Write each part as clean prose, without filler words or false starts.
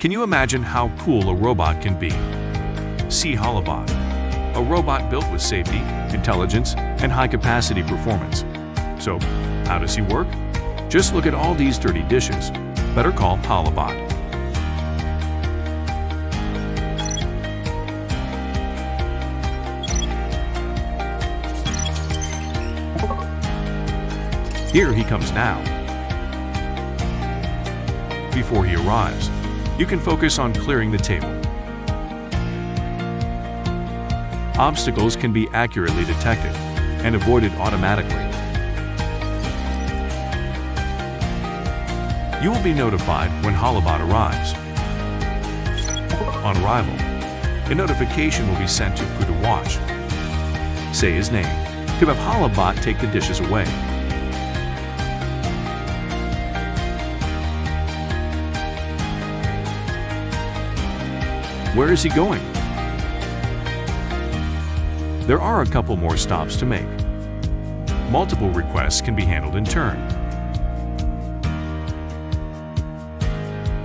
Can you imagine how cool a robot can be? See HolaBot, a robot built with safety, intelligence, and high-capacity performance. So, how does he work? Just look at all these dirty dishes. Better call HolaBot. Here he comes now. Before he arrives, you can focus on clearing the table. Obstacles can be accurately detected and avoided automatically. You will be notified when HolaBot arrives. On arrival, a notification will be sent to Pudu Watch. Say his name to have HolaBot take the dishes away. Where is he going? There are a couple more stops to make. Multiple requests can be handled in turn.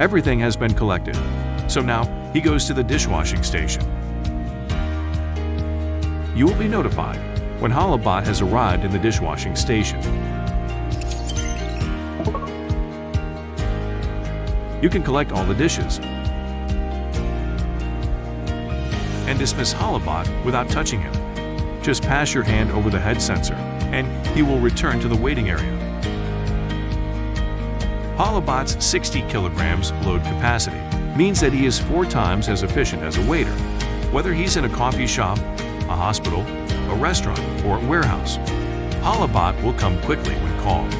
Everything has been collected, so now he goes to the dishwashing station. You will be notified when HolaBot has arrived in the dishwashing station. You can collect all the dishes and dismiss HolaBot without touching him. Just pass your hand over the head sensor, and he will return to the waiting area. HolaBot's 60 kilograms load capacity means that he is 4 times as efficient as a waiter, whether he's in a coffee shop, a hospital, a restaurant, or a warehouse. HolaBot will come quickly when called.